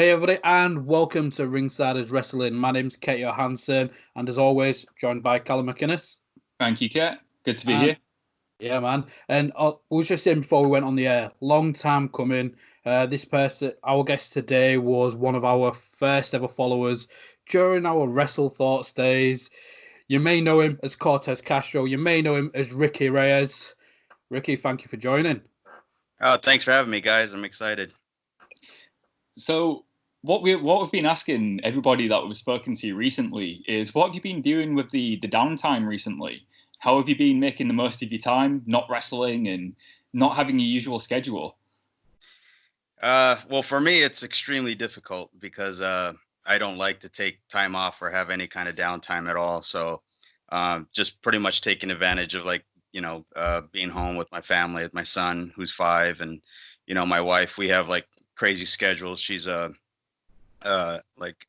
Hey everybody, and welcome to Ringsiders Wrestling. My name's Kate Johansson, and as always, joined by Callum McInnes. Thank you, Kate. Good to be here. Yeah, man. And I was just saying before we went on the air, long time coming. This person, our guest today, was one of our first ever followers during our Wrestle Thoughts days. You may know him as Cortez Castro. You may know him as Ricky Reyes. Ricky, thank you for joining. Oh, thanks for having me, guys. I'm excited. So what we've been asking everybody that we've spoken to recently is, what have you been doing with the downtime recently? How have you been making the most of your time, not wrestling and not having your usual schedule? Well, for me, it's extremely difficult because I don't like to take time off or have any kind of downtime at all. So just pretty much taking advantage of being home with my family, with my son who's 5, and my wife. We have like crazy schedules. She's a like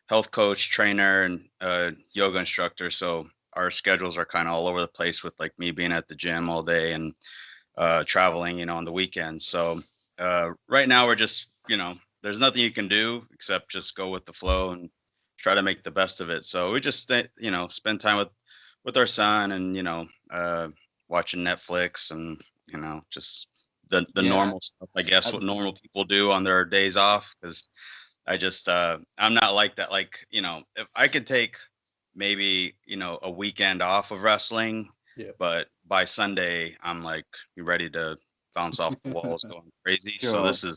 health coach, trainer, and yoga instructor. So our schedules are kind of all over the place with like me being at the gym all day and traveling, on the weekends. So right now we're just, there's nothing you can do except just go with the flow and try to make the best of it. So we just, spend time with our son and, watching Netflix and, just the normal stuff, I guess, what normal people do on their days off. Because I just, I'm not like that. Like, if I could take maybe, a weekend off of wrestling, but by Sunday, I'm like ready to bounce off the walls, going crazy. Sure. So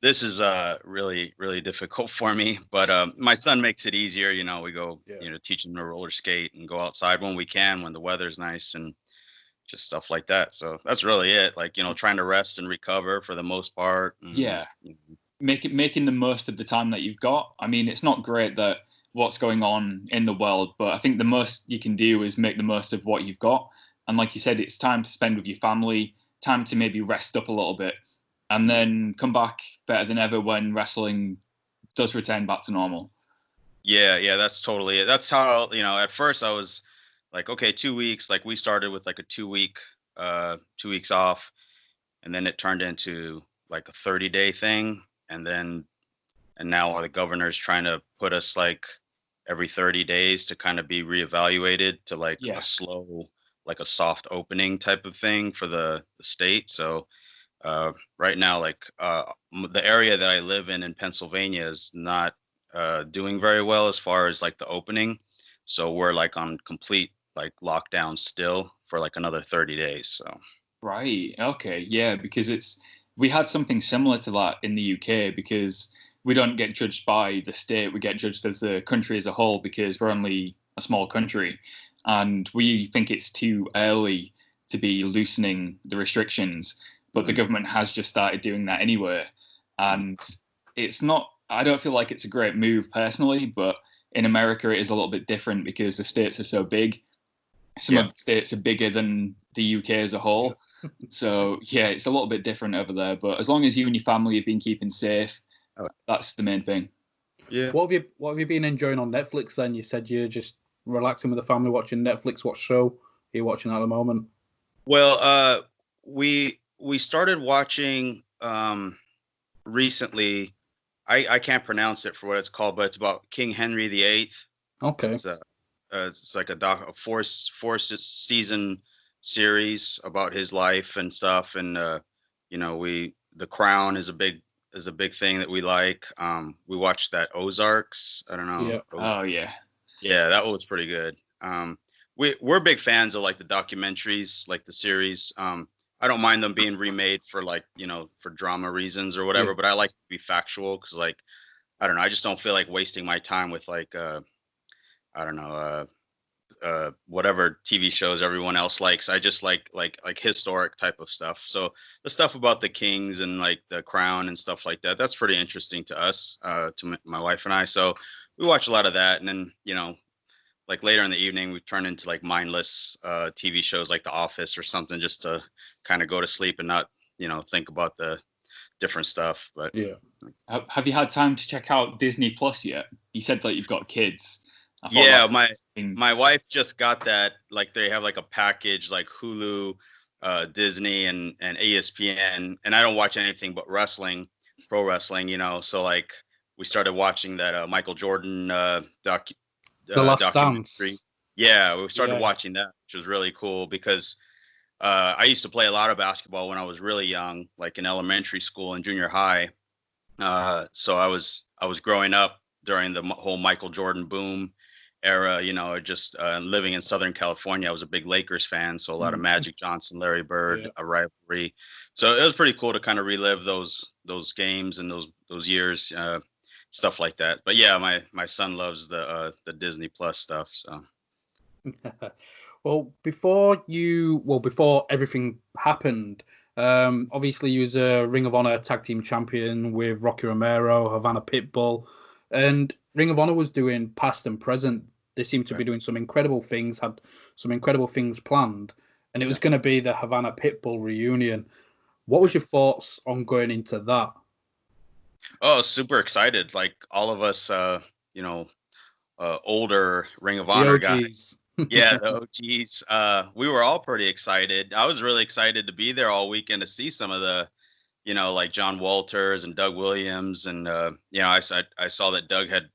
this is really, really difficult for me. But my son makes it easier. We go, teach him to roller skate and go outside when we can, when the weather's nice, and just stuff like that. So that's really it. Like, trying to rest and recover for the most part. And, Yeah. Making the most of the time that you've got. I mean, it's not great that what's going on in the world, but I think the most you can do is make the most of what you've got. And like you said, it's time to spend with your family, time to maybe rest up a little bit, and then come back better than ever when wrestling does return back to normal. Yeah, that's totally it. That's how, at first I was like, okay, 2 weeks. Like we started with like a 2 week, 2 weeks off, and then it turned into like a 30-day thing. And now the governor's trying to put us like every 30 days to kind of be reevaluated to like a slow, like a soft opening type of thing for the state. So right now, like the area that I live in Pennsylvania is not doing very well as far as like the opening. So we're like on complete like lockdown still for like another 30 days. So Right. Okay. Yeah, because we had something similar to that in the UK, because we don't get judged by the state, we get judged as the country as a whole, because we're only a small country, and we think it's too early to be loosening the restrictions. But the government has just started doing that anyway, and it's not. I don't feel like it's a great move personally, but in America it is a little bit different because the states are so big. Some of the states are bigger than the UK as a whole. So, yeah, it's a little bit different over there. But as long as you and your family have been keeping safe, that's the main thing. Yeah. What have you been enjoying on Netflix then? You said you're just relaxing with the family, watching Netflix. What show are you watching at the moment? Well, we started watching recently. I can't pronounce it for what it's called, but it's about King Henry VIII. Okay. It's like a four season series about his life and stuff, and the Crown is a big thing that we like. We watched that Ozarks. I don't know. Yeah. Oh, yeah. Yeah, that was pretty good. We're big fans of like the documentaries, like the series. I don't mind them being remade for like, for drama reasons or whatever, but I like to be factual because like, I don't know, I just don't feel like wasting my time with like, I don't know, whatever TV shows everyone else likes. I just like historic type of stuff. So the stuff about the kings and like the crown and stuff like that, that's pretty interesting to us, to my wife and I. So we watch a lot of that, and then like later in the evening we turn into like mindless TV shows like The Office or something, just to kind of go to sleep and not think about the different stuff. But Have you had time to check out Disney Plus yet? You said that you've got kids. Yeah, my wife just got that. Like they have like a package like Hulu, Disney, and ESPN, and I don't watch anything but wrestling, pro wrestling. So like we started watching that Michael Jordan The Last documentary. Dance. Yeah, we started Yeah. watching that, which was really cool because I used to play a lot of basketball when I was really young, like in elementary school and junior high. So I was growing up during the whole Michael Jordan boom era, just living in Southern California. I was a big Lakers fan, so a lot of Magic Johnson, Larry Bird, Yeah. a rivalry. So it was pretty cool to kind of relive those games and those years, stuff like that. But yeah, my son loves the Disney Plus stuff. So Well, before everything happened, obviously you was a Ring of Honor tag team champion with Rocky Romero, Havana Pitbull, and Ring of Honor was doing past and present. They seemed to be doing some incredible things, had some incredible things planned, and it was going to be the Havana Pitbull reunion. What was your thoughts on going into that? oh, super excited! Like all of us, older Ring of The Honor guys. OGs. Yeah, the OGs. We were all pretty excited. I was really excited to be there all weekend to see some of the, like John Walters and Doug Williams, and I saw that Doug had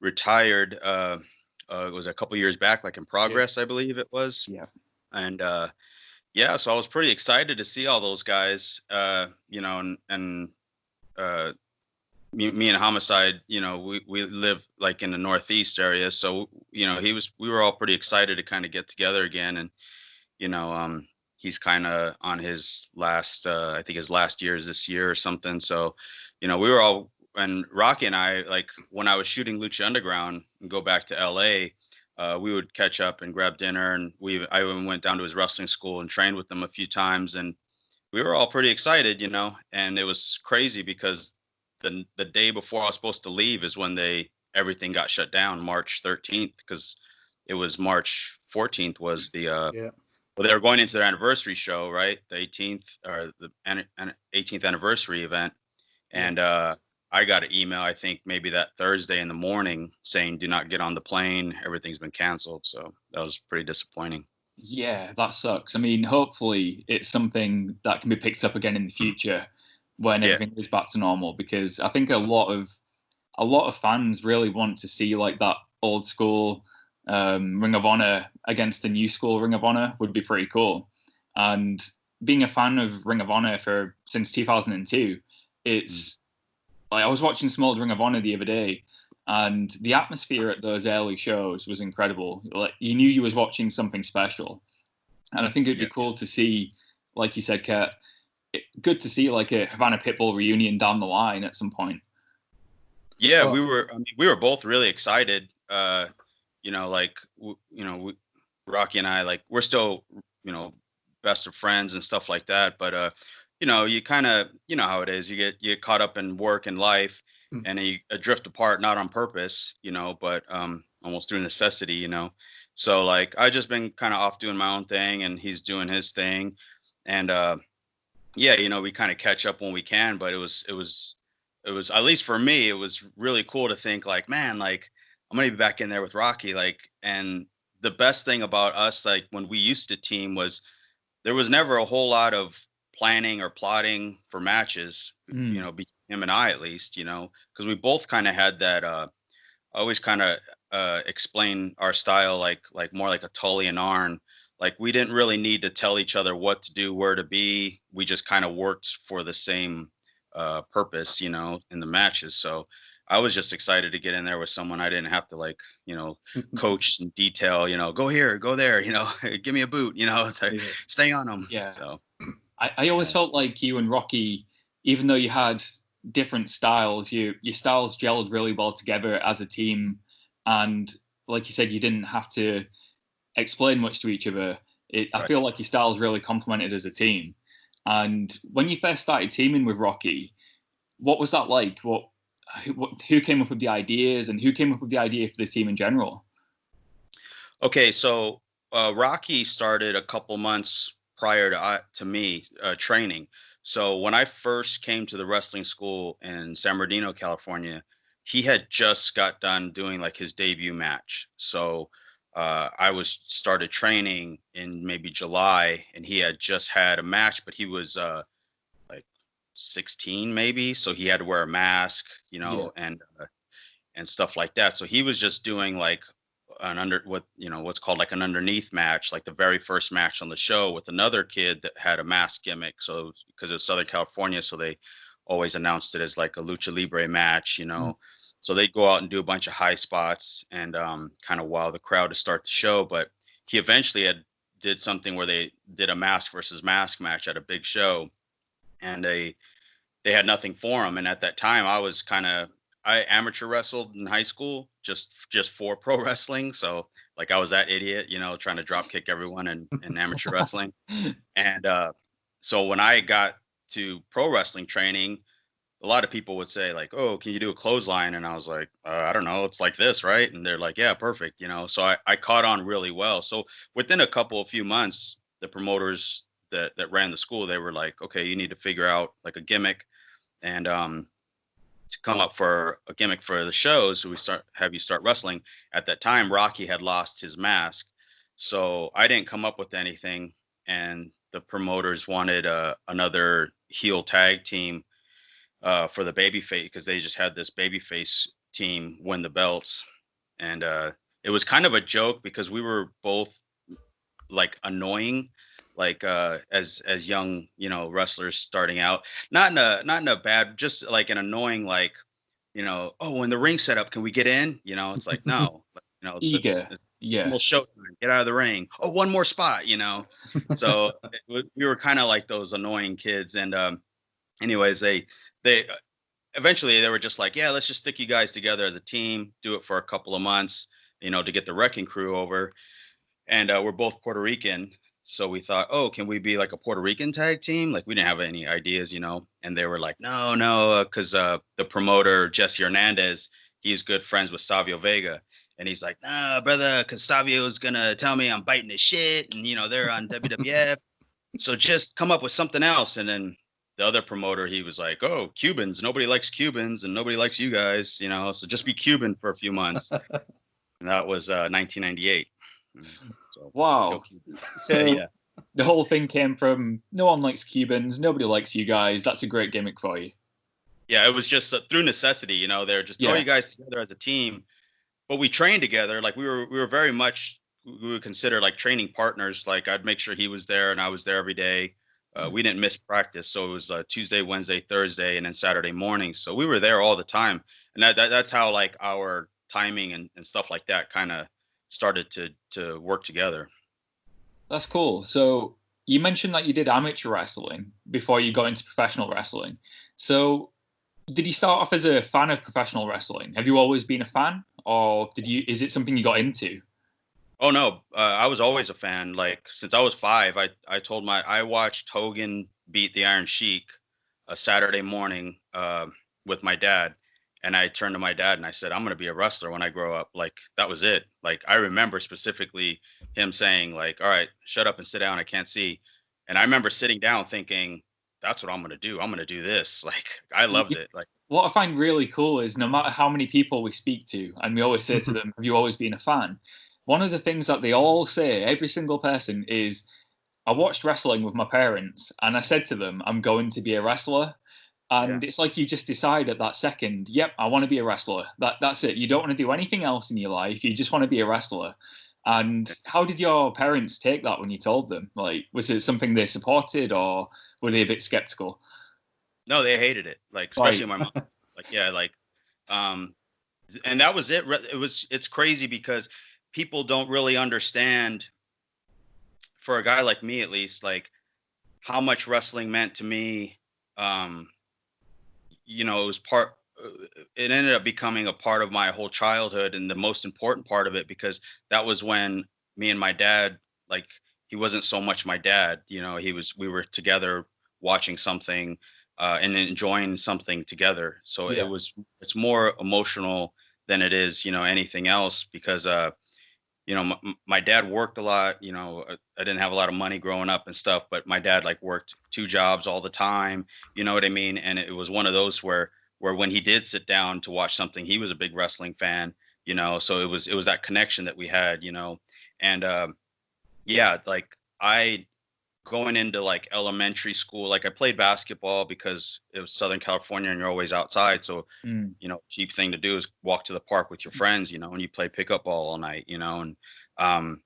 retired. It was a couple years back, like in Progress, I believe it was. Yeah. And yeah, so I was pretty excited to see all those guys. And uh, me and Homicide, we live like in the Northeast area, so we were all pretty excited to kind of get together again, and he's kind of on his last, I think his last year is this year or something. So, we were all, and Rocky and I, like when I was shooting Lucha Underground and go back to LA, we would catch up and grab dinner, and I even went down to his wrestling school and trained with him a few times, and we were all pretty excited, and it was crazy because the day before I was supposed to leave is when everything got shut down, March 13th, because it was March 14th was the well, they were going into their anniversary show, right? The 18th or the 18th anniversary event, and I got an email, I think maybe that Thursday in the morning, saying do not get on the plane, everything's been canceled. So that was pretty disappointing. Yeah, that sucks. I mean, hopefully it's something that can be picked up again in the future when everything is back to normal, because I think a lot of fans really want to see like that old school Ring of Honor against the new school Ring of Honor would be pretty cool. And being a fan of Ring of Honor since 2002, it's like I was watching some old Ring of Honor the other day, and the atmosphere at those early shows was incredible. Like you knew you was watching something special, and I think it'd be cool to see, like you said, Kurt, good to see like a Havana Pitbull reunion down the line at some point. Yeah, we were both really excited. Rocky and I, like, we're still, best of friends and stuff like that. But, you kind of, how it is. You get caught up in work and life, and you drift apart, not on purpose, but almost through necessity, So, like, I just been kind of off doing my own thing, and he's doing his thing. And, we kind of catch up when we can. But it was, at least for me, it was really cool to think, like, man, like, I'm gonna be back in there with Rocky, like, and the best thing about us, like when we used to team, was there was never a whole lot of planning or plotting for matches, between him and I, at least, because we both kind of had that, always kind of explain our style like more like a Tully and Arn. Like we didn't really need to tell each other what to do, where to be. We just kind of worked for the same purpose, in the matches. So I was just excited to get in there with someone I didn't have to coach in detail, go here, go there, give me a boot, stay on them. Yeah. So I always felt like you and Rocky, even though you had different styles, your styles gelled really well together as a team. And like you said, you didn't have to explain much to each other. I feel like your styles really complemented as a team. And when you first started teaming with Rocky, what was that like? Who came up with the ideas, and who came up with the idea for the team in general? Okay, so Rocky started a couple months prior to me training. So when I first came to the wrestling school in San Bernardino, California, he had just got done doing like his debut match. So I was started training in maybe July, and he had just had a match, but he was like 16 maybe, so he had to wear a mask, and stuff like that. So he was just doing like what's called like an underneath match, like the very first match on the show with another kid that had a mask gimmick. So because it was Southern California, so they always announced it as like a lucha libre match. So they'd go out and do a bunch of high spots and kind of wow the crowd to start the show. But he eventually did something where they did a mask versus mask match at a big show, and they had nothing for him. And at that time, I amateur wrestled in high school just for pro wrestling. So like I was that idiot, trying to drop kick everyone in amateur wrestling. And so when I got to pro wrestling training, a lot of people would say like, "Oh, can you do a clothesline?" And I was like, "I don't know. It's like this, right?" And they're like, "Yeah, perfect." So I caught on really well. So within a few months, the promoters that ran the school, they were like, "Okay, you need to figure out like a gimmick and to come up for a gimmick for the shows. So have you start wrestling." At that time, Rocky had lost his mask, so I didn't come up with anything, and the promoters wanted another heel tag team for the babyface, because they just had this babyface team win the belts, and it was kind of a joke because we were both like annoying, like as young wrestlers starting out, not in a bad, just like an annoying, like oh, when the ring set up, can we get in? It's like, no, Eager. Yeah. Almost showtime, get out of the ring. Oh, one more spot. So we were kind of like those annoying kids. And anyways, they eventually they were just like, yeah, let's just stick you guys together as a team, do it for a couple of months, to get the wrecking crew over. And we're both Puerto Rican, so we thought, oh, can we be like a Puerto Rican tag team? Like we didn't have any ideas, And they were like, no, because the promoter Jesse Hernandez, he's good friends with Savio Vega, and he's like, nah, brother, because Savio's gonna tell me I'm biting his shit, and they're on WWF, so just come up with something else. And then the other promoter, he was like, oh, Cubans, nobody likes Cubans, and nobody likes you guys, so just be Cuban for a few months. And that was 1998. So, wow. So yeah. The whole thing came from no one likes Cubans, nobody likes you guys. That's a great gimmick for you. Yeah, it was just through necessity. They're just throw you guys together as a team. But we trained together. Like we were very much, we would consider like training partners. Like I'd make sure he was there and I was there every day. We didn't miss practice, so it was Tuesday, Wednesday, Thursday, and then Saturday mornings. So we were there all the time, and that's how like our timing and stuff like that kind of started to work together. That's cool. So you mentioned that you did amateur wrestling before you got into professional wrestling. So did you start off as a fan of professional wrestling? Have you always been a fan, or is it something you got into? Oh no, I was always a fan. Like since I was 5, I watched Hogan beat the Iron Sheik a Saturday morning with my dad. And I turned to my dad and I said, I'm going to be a wrestler when I grow up. Like, that was it. Like, I remember specifically him saying, like, all right, shut up and sit down. I can't see. And I remember sitting down thinking, that's what I'm going to do. I'm going to do this. Like, I loved it. Like, what I find really cool is no matter how many people we speak to, and we always say to them, have you always been a fan? One of the things that they all say, every single person, is, I watched wrestling with my parents and I said to them, I'm going to be a wrestler. And It's like you just decide at that second, yep, I want to be a wrestler. That's it. You don't want to do anything else in your life. You just want to be a wrestler. And how did your parents take that when you told them? Like, was it something they supported, or were they a bit skeptical? No, they hated it. Like, especially my mom. Like, yeah, like, and that was it. It's crazy because people don't really understand, for a guy like me at least, like how much wrestling meant to me. It was it ended up becoming a part of my whole childhood, and the most important part of it, because that was when me and my dad, like, he wasn't so much my dad, we were together watching something and enjoying something together. So it's more emotional than it is, anything else, because my dad worked a lot. I didn't have a lot of money growing up and stuff, but my dad like worked 2 jobs all the time. You know what I mean? And it was one of those where when he did sit down to watch something, he was a big wrestling fan. So it was that connection that we had. And like going into like elementary school, like I played basketball because it was Southern California and you're always outside. So, Mm. cheap thing to do is walk to the park with your friends, and you play pickup ball all night, and um,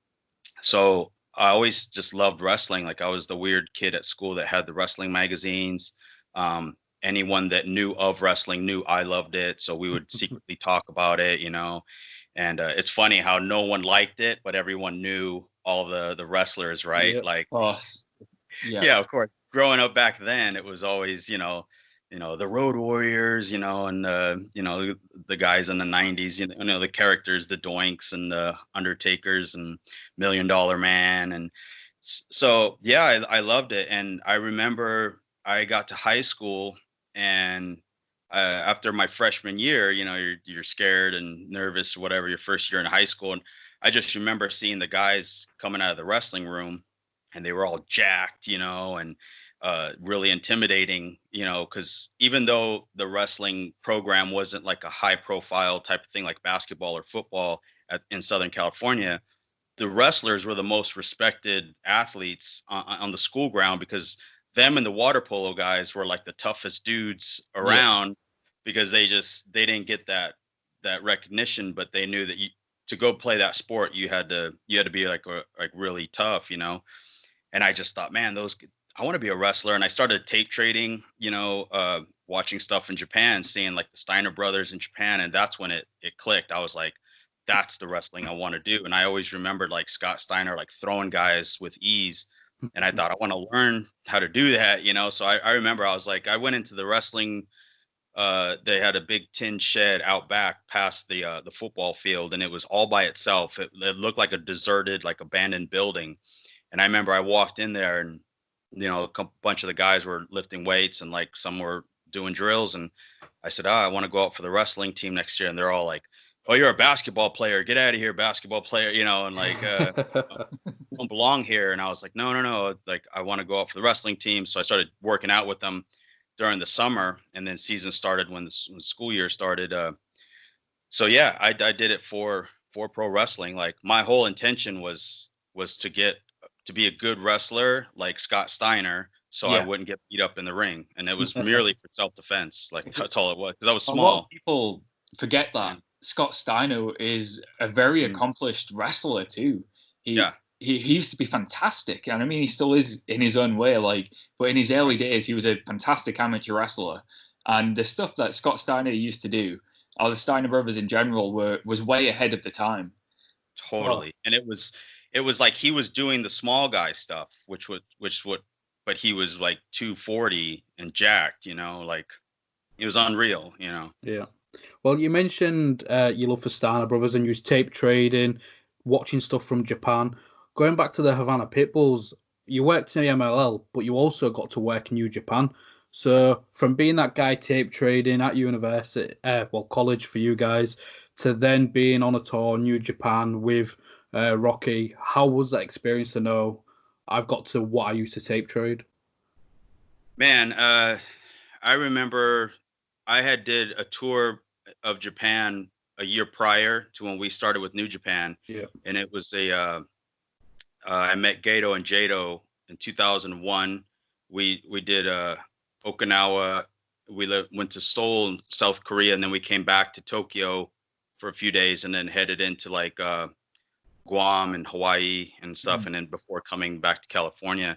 so I always just loved wrestling. Like I was the weird kid at school that had the wrestling magazines. Anyone that knew of wrestling knew I loved it, so we would secretly talk about it, And it's funny how no one liked it, but everyone knew all the wrestlers, right? Yeah. Like, Of course. Yeah. yeah, of course. Growing up back then, it was always, the Road Warriors, and the guys in the '90s, the characters, the Doinks and the Undertakers and $1 Million Man, and so yeah, I loved it, and I remember I got to high school, and after my freshman year, you're scared and nervous, whatever, your first year in high school, and I just remember seeing the guys coming out of the wrestling room and they were all jacked, and really intimidating, because even though the wrestling program wasn't like a high profile type of thing like basketball or football in Southern California, the wrestlers were the most respected athletes on the school ground because them and the water polo guys were like the toughest dudes Yeah. around because they didn't get that recognition, but they knew that to go play that sport you had to be like really tough, and I just thought, man, I want to be a wrestler. And I started tape trading, watching stuff in Japan, seeing like the Steiner brothers in Japan. And that's when it clicked. I was like, that's the wrestling I want to do. And I always remembered like Scott Steiner, like throwing guys with ease. And I thought, I want to learn how to do that, So I remember I was like, I went into the wrestling. They had a big tin shed out back past the football field, and it was all by itself. It looked like a deserted, like abandoned building. And I remember I walked in there and, bunch of the guys were lifting weights and like some were doing drills. And I said, I want to go out for the wrestling team next year. And they're all like, oh, you're a basketball player. Get out of here, basketball player, and like, you don't belong here. And I was like, no. Like, I want to go out for the wrestling team. So I started working out with them during the summer. And then season started when the school year started. So yeah, I did it for pro wrestling. Like my whole intention was to be a good wrestler like Scott Steiner, so I Yeah. wouldn't get beat up in the ring. And it was merely for self-defense. Like that's all it was. Because I was A lot of small. people forget that Scott Steiner is a very accomplished wrestler too. Yeah. He used to be fantastic, and I mean he still is in his own way. Like, but in his early days, he was a fantastic amateur wrestler. And the stuff that Scott Steiner used to do, or the Steiner brothers in general, was way ahead of the time. Totally. And it was like he was doing the small guy stuff, but he was like 240 and jacked, like it was unreal, Yeah. Well, you mentioned you love for Steiner Brothers and you was tape trading, watching stuff from Japan. Going back to the Havana Pitbulls, you worked in the MLL, but you also got to work in New Japan. So from being that guy tape trading at university, college for you guys, to then being on a tour New Japan with Rocky, how was that experience to know I've got to what I used to tape trade? Man, I remember I had did a tour of Japan a year prior to when we started with New Japan. Yeah. And it was I met Gato and Jado in 2001. We did Okinawa. We went to Seoul in South Korea, and then we came back to Tokyo for a few days, and then headed into like Guam and Hawaii and stuff, and then before coming back to California.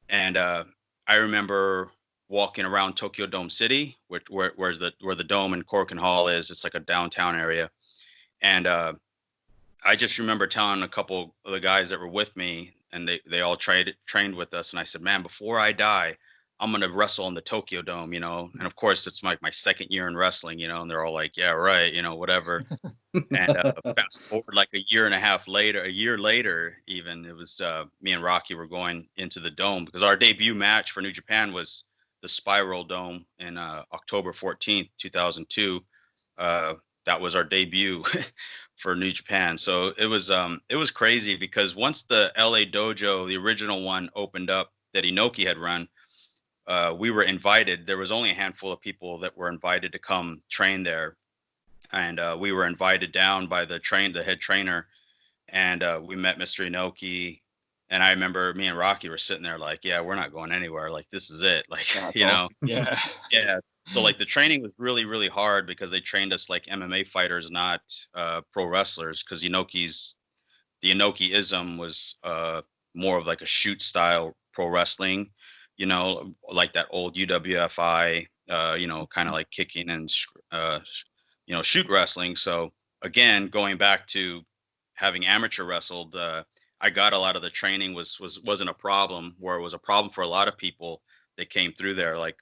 And I remember walking around Tokyo Dome City, where the dome and Korken Hall is. It's like a downtown area, and I just remember telling a couple of the guys that were with me, and they all trained with us, and I said, man, before I die, I'm gonna wrestle in the Tokyo Dome, And of course, it's my second year in wrestling, and they're all like, yeah, right, whatever. And fast forward like a year later, even it was me and Rocky were going into the dome because our debut match for New Japan was the Spiral Dome in October 14th, 2002. That was our debut for New Japan. So it was crazy because once the LA dojo, the original one, opened up that Inoki had run, we were invited. There was only a handful of people that were invited to come train there. And we were invited down by the head trainer, and we met Mr. Inoki, I remember me and Rocky were sitting there like, yeah, we're not going anywhere. Like, this is it. Like, That's you know, awesome. Yeah. yeah. So like the training was really, really hard because they trained us like MMA fighters, not pro wrestlers. Because the Inoki-ism was more of like a shoot style pro wrestling, you know, like that old UWFI, you know, kind of like kicking and you know, shoot wrestling. So again, going back to having amateur wrestled, I got a lot of the training wasn't a problem. Where it was a problem for a lot of people that came through there, like,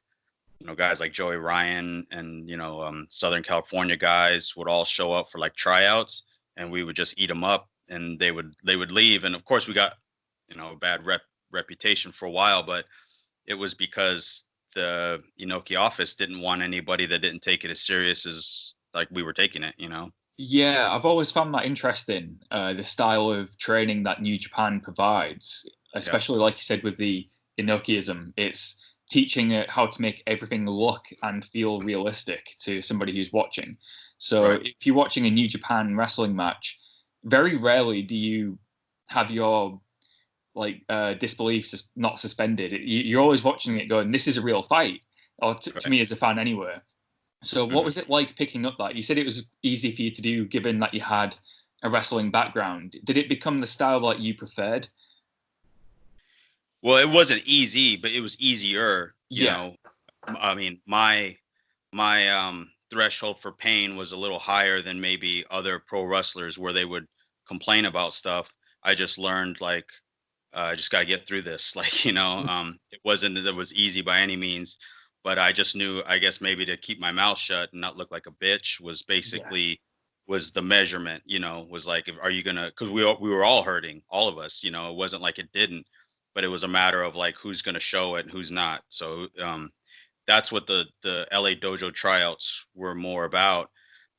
you know, guys like Joey Ryan and, you know, Southern California guys would all show up for like tryouts, and we would just eat them up, and they would leave. And of course, we got, you know, a bad reputation for a while, but it was because the Inoki office didn't want anybody that didn't take it as serious as like we were taking it, you know. Yeah, I've always found that interesting, the style of training that New Japan provides, especially like you said with the Inokiism. It's teaching it how to make everything look and feel realistic to somebody who's watching. So if you're watching a New Japan wrestling match, very rarely do you have your like disbelief not suspended. You're always watching it going, this is a real fight, or to me as a fan anyway. So what was it like picking up that? You said it was easy for you to do given that you had a wrestling background. Did it become the style that you preferred? Well, it wasn't easy, but it was easier, you know. I mean, my threshold for pain was a little higher than maybe other pro wrestlers where they would complain about stuff. I just learned like I just got to get through this. Like, you know, it wasn't that it was easy by any means, but I just knew, I guess maybe to keep my mouth shut and not look like a bitch was basically was the measurement, you know, was like, are you going to, cause we were all hurting, all of us, you know, it wasn't like it didn't, but it was a matter of like, who's going to show it and who's not. So, that's what the LA Dojo tryouts were more about.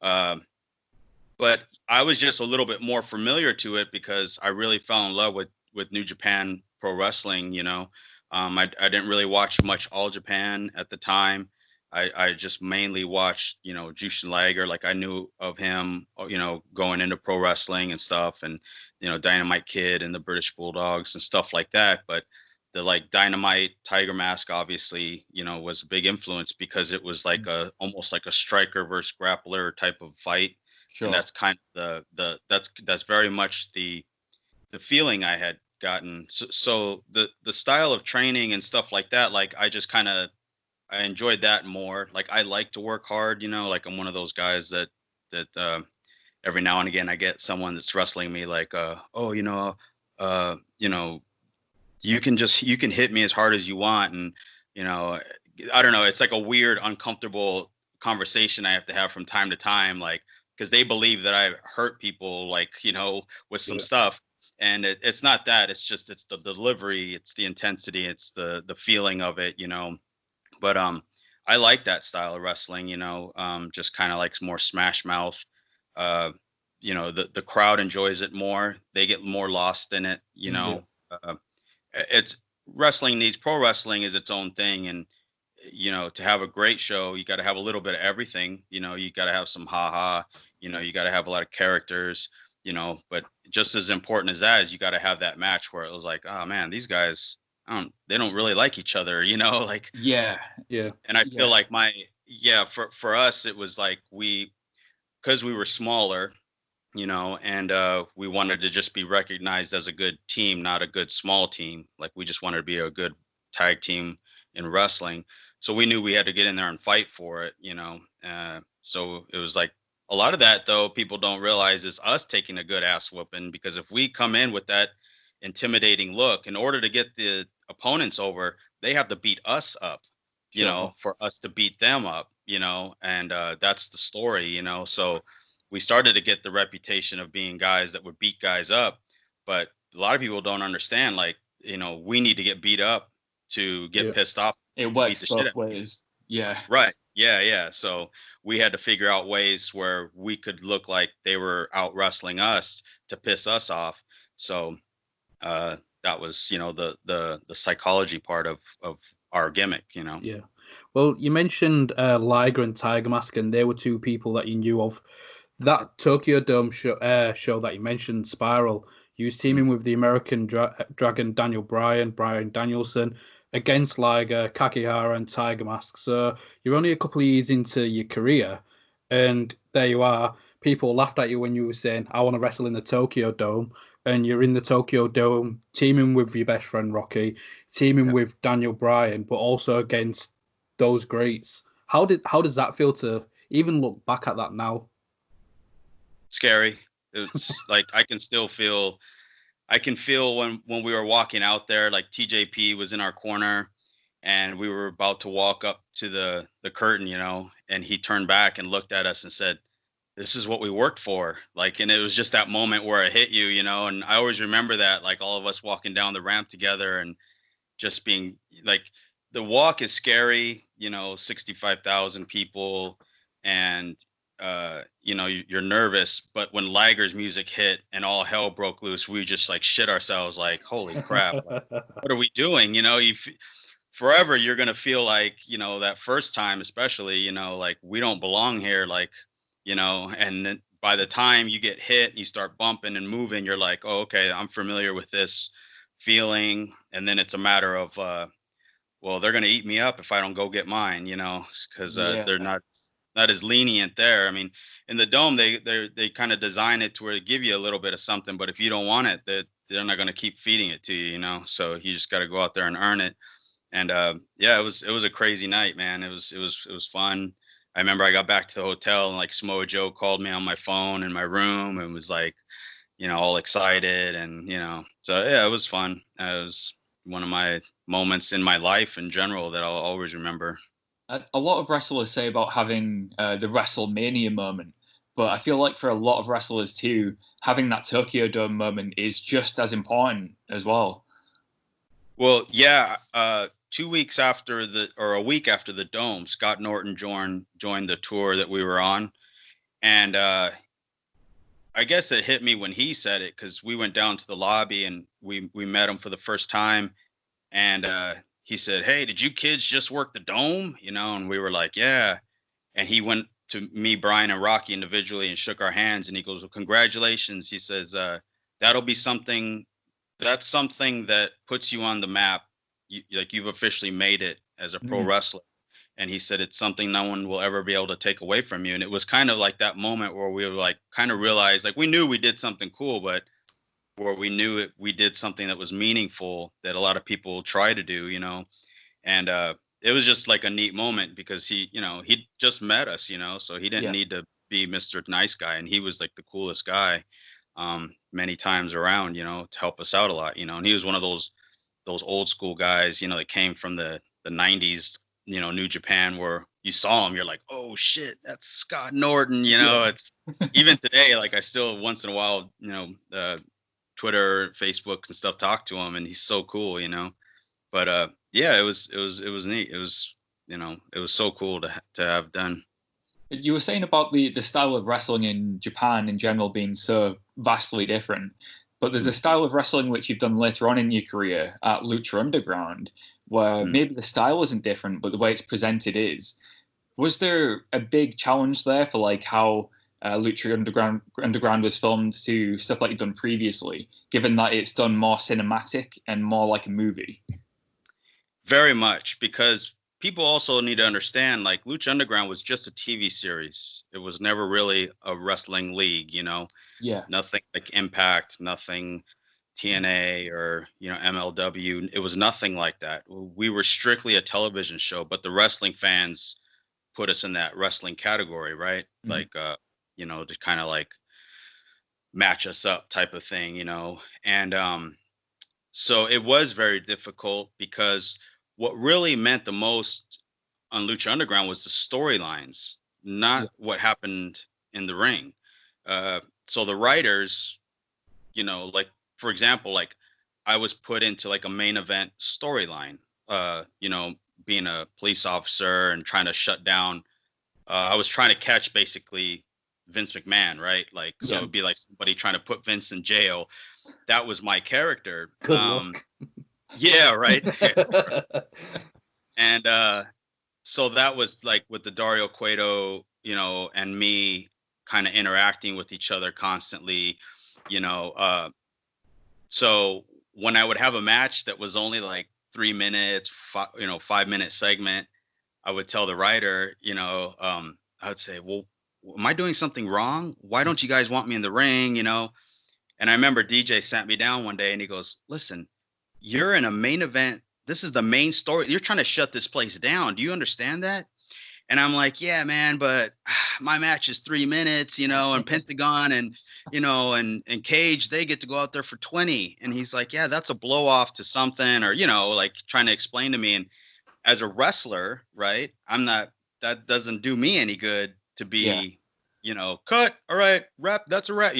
But I was just a little bit more familiar to it because I really fell in love with New Japan Pro Wrestling. You know, I didn't really watch much All Japan at the time. I just mainly watched, you know, Jushin Liger. Like I knew of him, you know, going into pro wrestling and stuff, and you know, Dynamite Kid and the British Bulldogs and stuff like that. But the like Dynamite Tiger Mask, obviously, you know, was a big influence because it was like almost like a striker versus grappler type of fight. Sure. And that's kind of that's very much the feeling I had gotten. So the style of training and stuff like that, like I just kind of I enjoyed that more. Like I like to work hard, you know, like I'm one of those guys that every now and again I get someone that's wrestling me like oh, you know, you can hit me as hard as you want, and you know, I don't know, it's like a weird uncomfortable conversation I have to have from time to time, like because they believe that I hurt people, like, you know, with some stuff. And it's not that. It's just it's the delivery, it's the intensity, it's the feeling of it, you know. But I like that style of wrestling, you know. Just kind of like more smash mouth. You know, the crowd enjoys it more. They get more lost in it, you know. It's wrestling needs pro wrestling is its own thing, and you know, to have a great show, you got to have a little bit of everything. You know, you got to have some ha, you know, you got to have a lot of characters, you know, but just as important as that is you got to have that match where it was like, oh man, these guys, they don't really like each other, you know, like, yeah. And I feel like for us, it was like because we were smaller, you know, and we wanted to just be recognized as a good team, not a good small team. Like we just wanted to be a good tag team in wrestling. So we knew we had to get in there and fight for it, you know. So it was like a lot of that, though, people don't realize is us taking a good ass whooping, because if we come in with that intimidating look, in order to get the opponents over, they have to beat us up, you know, for us to beat them up, you know, and that's the story, you know. So we started to get the reputation of being guys that would beat guys up, but a lot of people don't understand, like, you know, we need to get beat up to get pissed off. It works both ways. Yeah. Right. Yeah. So we had to figure out ways where we could look like they were out wrestling us to piss us off. So that was, you know, the psychology part of our gimmick, you know. Yeah. Well, you mentioned Liger and Tiger Mask, and they were two people that you knew of. That Tokyo Dome show that you mentioned, Spiral, You was teaming with the American Dragon Daniel Bryan Danielson, against Liger, Kakihara, and Tiger Mask. So you're only a couple of years into your career, and there you are. People laughed at you when you were saying, I want to wrestle in the Tokyo Dome. And you're in the Tokyo Dome teaming with your best friend Rocky, teaming with Daniel Bryan, but also against those greats. How does that feel to even look back at that now? Scary. It's like I can feel when we were walking out there, like TJP was in our corner and we were about to walk up to the curtain, and he turned back and looked at us and said, "This is what we worked for." Like, and it was just that moment where it hit you, and I always remember that, like all of us walking down the ramp together and just being like, the walk is scary, 65,000 people, and you're nervous, but when Liger's music hit and all hell broke loose, we just like shit ourselves, like, holy crap, like, what are we doing? Forever you're gonna feel like, that first time especially, like we don't belong here, like, and then by the time you get hit, you start bumping and moving, you're like, oh, okay, I'm familiar with this feeling. And then it's a matter of, well, they're going to eat me up if I don't go get mine, because they're not as lenient there. I mean, in the Dome, they kind of design it to where they give you a little bit of something, but if you don't want it, they're not going to keep feeding it to you, so you just got to go out there and earn it. And it was a crazy night, man. It was fun. I remember I got back to the hotel and like Samoa Joe called me on my phone in my room and was like, all excited, and so yeah, it was fun. It was one of my moments in my life in general that I'll always remember. A lot of wrestlers say about having the WrestleMania moment, but I feel like for a lot of wrestlers too, having that Tokyo Dome moment is just as important as well. Well, yeah, 2 weeks after a week after the Dome, Scott Norton joined the tour that we were on, and I guess it hit me when he said it, because we went down to the lobby and we met him for the first time, and he said, "Hey, did you kids just work the Dome?" And we were like, "Yeah." And he went to me, Brian, and Rocky individually and shook our hands, and he goes, "Well, congratulations." He says, "That'll be something. That's something that puts you on the map. You've officially made it as a pro wrestler." And he said, "It's something no one will ever be able to take away from you." And it was kind of like that moment where we were like, kind of realized, like, we knew we did something cool, but where we knew we did something that was meaningful that a lot of people try to do, and it was just like a neat moment because he just met us, so he didn't need to be Mr. Nice Guy. And he was like the coolest guy many times around, to help us out a lot, and he was one of those old school guys, that came from the 90s, New Japan, where you saw him, you're like, oh shit, that's Scott Norton. It's even today, like I still once in a while, Twitter, Facebook and stuff, talk to him, and he's so cool, But yeah, it was neat. It was it was so cool to have done. You were saying about the style of wrestling in Japan in general being so vastly different, but there's a style of wrestling which you've done later on in your career at Lucha Underground, where maybe the style isn't different, but the way it's presented is. Was there a big challenge there for like how Lucha Underground was filmed to stuff like you've done previously, given that it's done more cinematic and more like a movie? Very much, because people also need to understand, like, Lucha Underground was just a TV series. It was never really a wrestling league, Yeah. Nothing like Impact, nothing TNA or, MLW. It was nothing like that. We were strictly a television show, but the wrestling fans put us in that wrestling category, right? Like, to kind of like match us up type of thing, And so it was very difficult, because what really meant the most on Lucha Underground was the storylines, not what happened in the ring. So the writers, like, for example, like I was put into like a main event storyline, being a police officer and trying to shut down. I was trying to catch basically Vince McMahon, right? Like, so it'd be like somebody trying to put Vince in jail. That was my character. Good luck. Yeah, right. And so that was like with the Dario Cueto, and me kind of interacting with each other constantly, So when I would have a match that was only like 3 minutes, 5 minute segment, I would tell the writer, I would say, well, am I doing something wrong? Why don't you guys want me in the ring? And I remember DJ sat me down one day and he goes, listen, you're in a main event. This is the main story. You're trying to shut this place down. Do you understand that? And I'm like, yeah, man, but my match is 3 minutes, and Pentagon and Cage, they get to go out there for 20. And he's like, yeah, that's a blow off to something, or, like trying to explain to me. And as a wrestler, right, that doesn't do me any good to be, cut. All right, rep, that's a rep.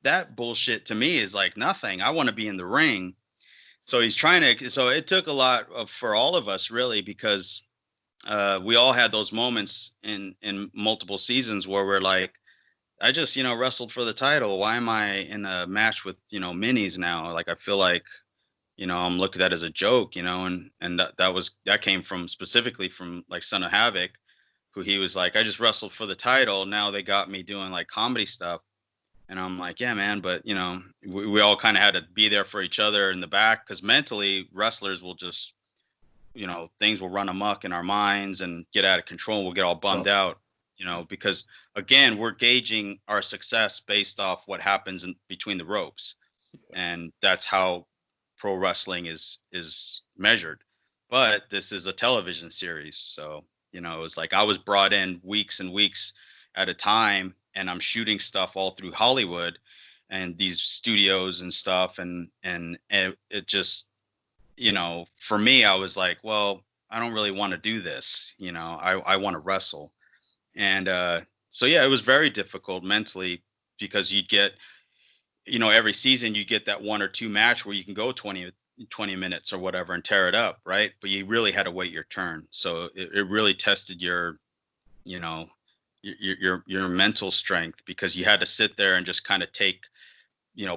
That bullshit to me is like nothing. I want to be in the ring. So it took a lot for all of us, really, because we all had those moments in multiple seasons where we're like, I just wrestled for the title. Why am I in a match with minis now? Like I feel like I'm looked at as a joke, and that came from specifically from like Son of Havoc, who he was like, I just wrestled for the title. Now they got me doing like comedy stuff. And I'm like, yeah, man, but we all kind of had to be there for each other in the back, because mentally wrestlers will just, things will run amok in our minds and get out of control. We'll get all bummed out, because again, we're gauging our success based off what happens between the ropes. And that's how pro wrestling is measured. But this is a television series. So, it was like I was brought in weeks and weeks at a time, and I'm shooting stuff all through Hollywood and these studios and stuff. And it just, for me, I was like, well, I don't really want to do this. I want to wrestle. And so, yeah, it was very difficult mentally, because you'd get, every season you get that 1 or 2 match where you can go 20 minutes or whatever and tear it up. Right. But you really had to wait your turn. So it really tested your mental strength, because you had to sit there and just kind of take,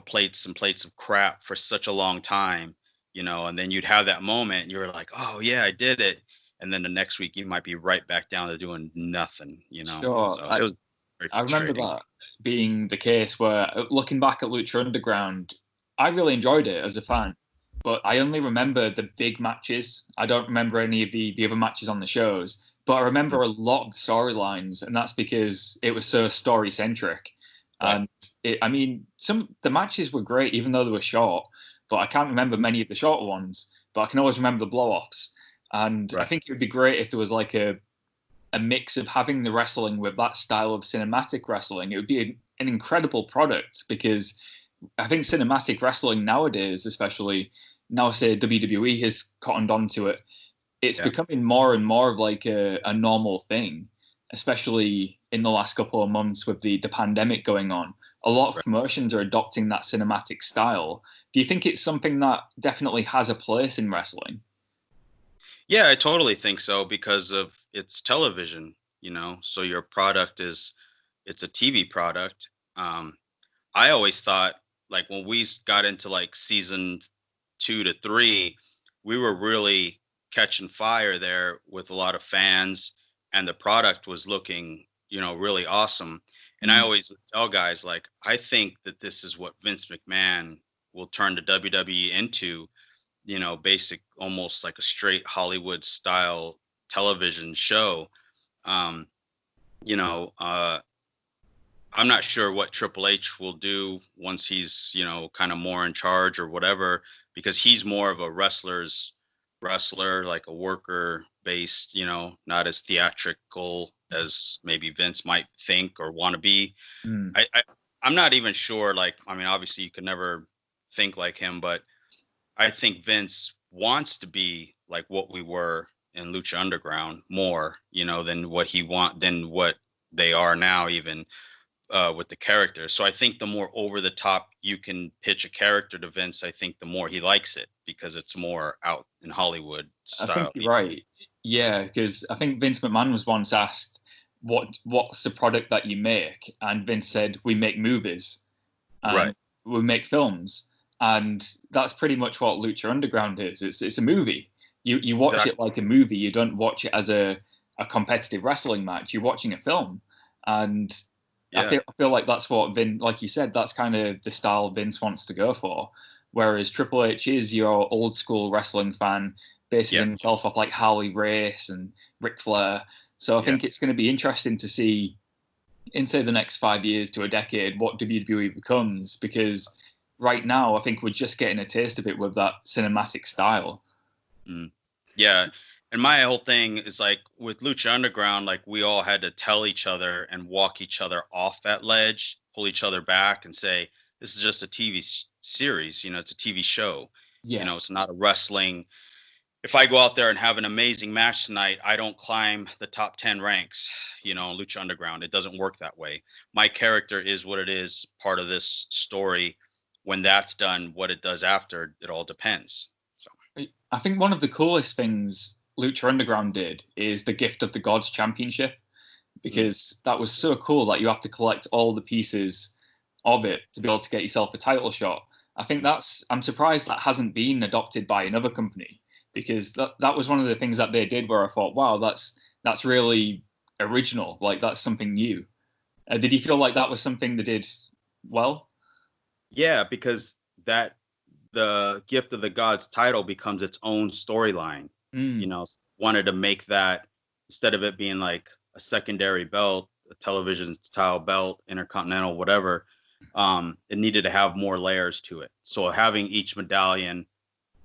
plates and plates of crap for such a long time, and then you'd have that moment and you were like, oh yeah, I did it. And then the next week you might be right back down to doing nothing, Sure. So it was very I remember frustrating. that being the case where, looking back at Lucha Underground, I really enjoyed it as a fan, but I only remember the big matches. I don't remember any of the other matches on the shows, but I remember a lot of the storylines, and that's because it was so story centric. Right. And the matches were great, even though they were short, but I can't remember many of the shorter ones, but I can always remember the blow-offs. And I Right. think it would be great if there was like a mix of having the wrestling with that style of cinematic wrestling. It would be an incredible product, because I think cinematic wrestling nowadays, especially now, say WWE has cottoned onto it, it's becoming more and more of like a normal thing, especially in the last couple of months with the pandemic going on. A lot of Right. promotions are adopting that cinematic style. Do you think it's something that definitely has a place in wrestling? Yeah, I totally think so, because of it's television, so your product it's a TV product. I always thought, like, when we got into like season 2 to 3, we were really catching fire there with a lot of fans, and the product was looking, really awesome. And I Mm. always would tell guys, like, I think that this is what Vince McMahon will turn the WWE into, basic, almost like a straight Hollywood style television show. Um, you know, uh, I'm not sure what Triple H will do once he's, kind of more in charge or whatever, because he's more of a wrestler, like a worker based, not as theatrical as maybe Vince might think or want to be. Mm. I'm not even sure. Like, I mean, obviously you could never think like him, but I think Vince wants to be like what we were in Lucha Underground more, than what they are now, even with the character. So I think the more over the top you can pitch a character to Vince, I think the more he likes it, because it's more out in Hollywood I think style. you're right. Yeah, because I think Vince McMahon was once asked, "What's the product that you make?" And Vince said, "We make movies and Right. we make films." And that's pretty much what Lucha Underground is. It's a movie. You watch it Exactly. like a movie. You don't watch it as a competitive wrestling match. You're watching a film, and Yeah. I feel like that's what Vin, like you said, that's kind of the style Vince wants to go for. whereas Triple H is your old school wrestling fan, bases himself off like Harley Race and Ric Flair. So I think it's going to be interesting to see in, say, the next 5 years to a decade what WWE becomes, because right now I think we're just getting a taste of it with that cinematic style. Yeah. And my whole thing is like with Lucha Underground, like we all had to tell each other and walk each other off that ledge, pull each other back and say, this is just a TV series, it's a TV show. Yeah. It's not a wrestling. If I go out there and have an amazing match tonight, I don't climb the top 10 ranks, in Lucha Underground. It doesn't work that way. My character is what it is, part of this story. When that's done, what it does after, it all depends. So I think one of the coolest things Lucha Underground did is the Gift of the Gods Championship, because that was so cool that you have to collect all the pieces of it to be able to get yourself a title shot. I think I'm surprised that hasn't been adopted by another company, because that was one of the things that they did where I thought, wow, that's really original. Like, that's something new. Did you feel like that was something they did well? Yeah, because the Gift of the Gods title becomes its own storyline. Wanted to make that, instead of it being like a secondary belt, a television style belt, intercontinental, whatever, it needed to have more layers to it. So having each medallion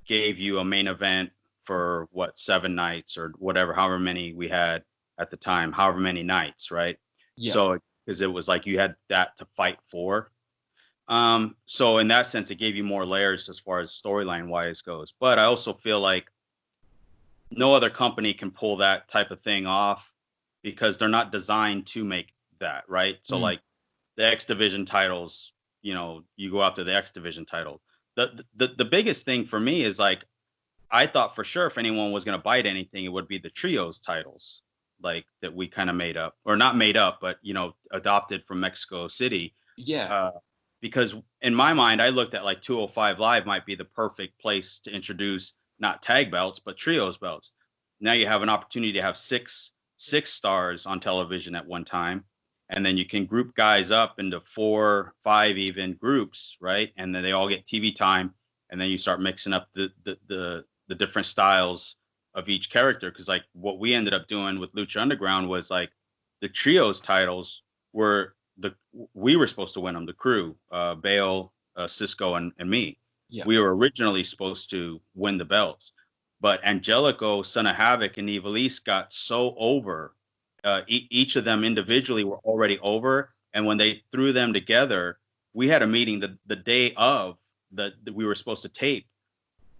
gave you a main event for 7 nights or whatever, however many we had at the time, however many nights, right? Yeah. So because it was like you had that to fight for. So in that sense, it gave you more layers as far as storyline wise goes. But I also feel like no other company can pull that type of thing off because they're not designed to make that, right? So like the X Division titles, you go after the X Division title. The biggest thing for me is like, I thought for sure if anyone was going to bite anything, it would be the trios titles, like that we kind of made up, or not made up, but adopted from Mexico City. Yeah. Because in my mind, I looked at like 205 Live might be the perfect place to introduce not tag belts, but trios belts. Now you have an opportunity to have six stars on television at one time. And then you can group guys up into 4, 5 even groups, right? And then they all get TV time. And then you start mixing up the different styles of each character. Because like what we ended up doing with Lucha Underground was like the trios titles were we were supposed to win them. The crew, Bale, Cisco, and me. Yeah. We were originally supposed to win the belts, but Angelico, Son of Havoc, and Ivelisse got so over. Each of them individually were already over, and when they threw them together, we had a meeting the day of that we were supposed to tape.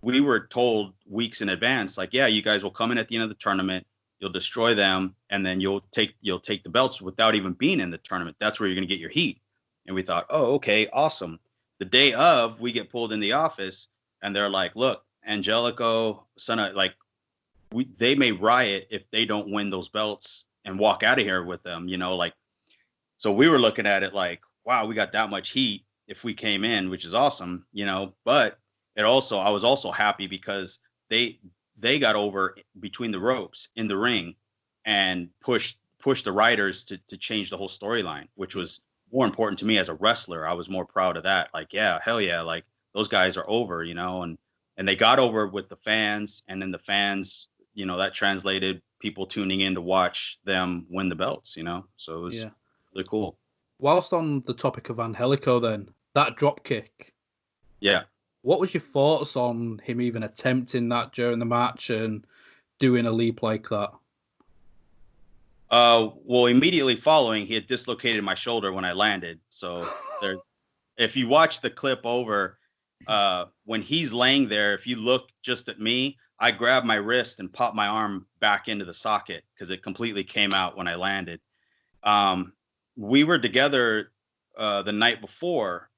We were told weeks in advance, like, yeah, you guys will come in at the end of the tournament, you'll destroy them, and then you'll take the belts without even being in the tournament. That's where you're going to get your heat. And we thought, oh, okay, awesome. The day of, we get pulled in the office, and they're like, look, Angelico, they may riot if they don't win those belts and walk out of here with them, so we were looking at it like, wow, we got that much heat if we came in, which is awesome, but I was also happy because they got over between the ropes in the ring and pushed the writers to change the whole storyline, which was more important to me as a wrestler. I was more proud of that. Like, yeah, hell yeah. Like those guys are over, and they got over with the fans, and then the fans, that translated people tuning in to watch them win the belts, so it was really cool. Whilst on the topic of Angelico then, that drop kick. Yeah. What was your thoughts on him even attempting that during the match and doing a leap like that? Well, immediately following, he had dislocated my shoulder when I landed. So if you watch the clip over, when he's laying there, if you look just at me, I grabbed my wrist and popped my arm back into the socket because it completely came out when I landed. We were together the night before,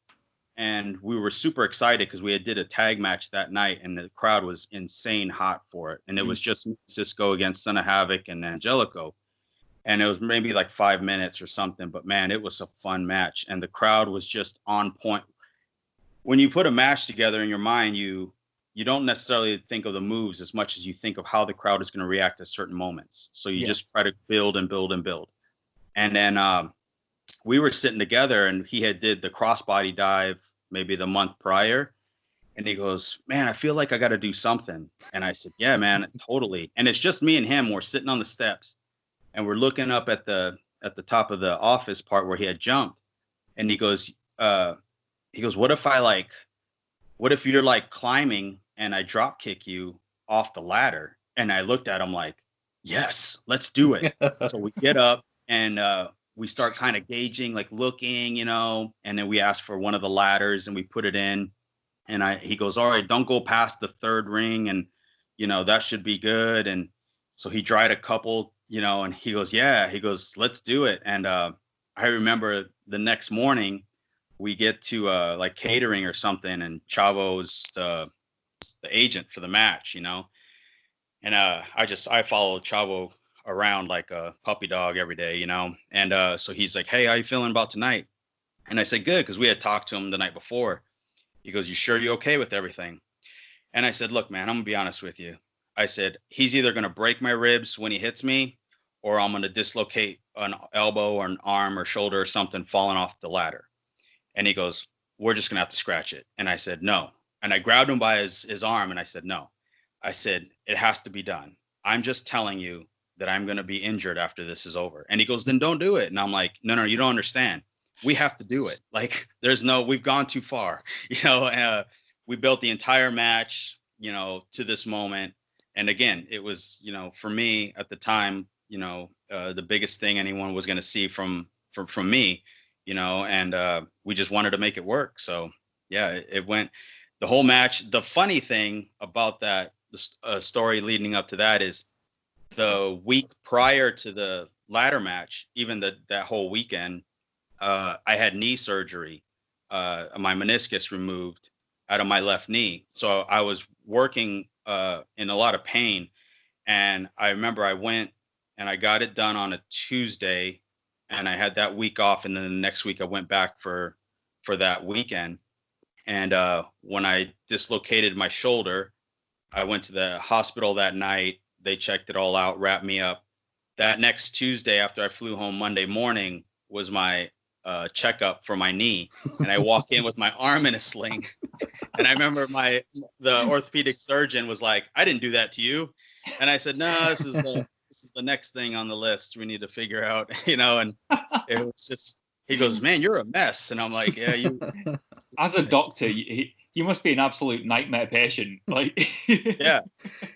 and we were super excited because we did a tag match that night, and the crowd was insane hot for it. And it was just Cisco against Son of Havoc and Angelico. And it was maybe like 5 minutes or something, but man, it was a fun match. And the crowd was just on point. When you put a match together in your mind, you don't necessarily think of the moves as much as you think of how the crowd is going to react at certain moments. So you just try to build and build and build. And then we were sitting together, and he did the crossbody dive maybe the month prior. And he goes, man, I feel like I got to do something. And I said, yeah, man, totally. And it's just me and him. We're sitting on the steps and we're looking up at the top of the office part where he had jumped. And he goes, what if you're like climbing and I drop kick you off the ladder? And I looked at him like, yes, let's do it. So we get up and we start kind of gauging, like looking, and then we ask for one of the ladders and we put it in. And he goes, all right, don't go past the third ring. And, that should be good. And so he tried a couple, and he goes, yeah, he goes, let's do it. And I remember the next morning we get to like catering or something, and Chavo's the agent for the match, and I follow Chavo around like a puppy dog every day, and so he's like, hey, how you feeling about tonight? And I said, good, because we had talked to him the night before. He goes, you sure you're okay with everything? And I said, look, man, I'm gonna be honest with you. I said, he's either gonna break my ribs when he hits me, or I'm gonna dislocate an elbow or an arm or shoulder or something falling off the ladder. And he goes, we're just gonna have to scratch it. And I said, no. And I grabbed him by his arm and I said, no. I said, it has to be done. I'm just telling you that I'm gonna be injured after this is over. And he goes, then don't do it. And I'm like, no, you don't understand. We have to do it. Like, we've gone too far. We built the entire match, to this moment. And again, it was, for me at the time, the biggest thing anyone was going to see from me, and we just wanted to make it work. So yeah, it went the whole match. The funny thing about that story leading up to that is the week prior to the ladder match, even that whole weekend, I had knee surgery, my meniscus removed out of my left knee. So I was working in a lot of pain. And I remember I went and I got it done on a Tuesday, and I had that week off. And then the next week I went back for that weekend. And when I dislocated my shoulder, I went to the hospital that night. They checked it all out, wrapped me up. That next Tuesday, after I flew home Monday morning, was my checkup for my knee. And I walk in with my arm in a sling. And I remember the orthopedic surgeon was like, I didn't do that to you. And I said, no, this is the next thing on the list we need to figure out, and it was just, he goes, man, you're a mess. And I'm like, yeah, you. As a doctor, you must be an absolute nightmare patient. Like, yeah.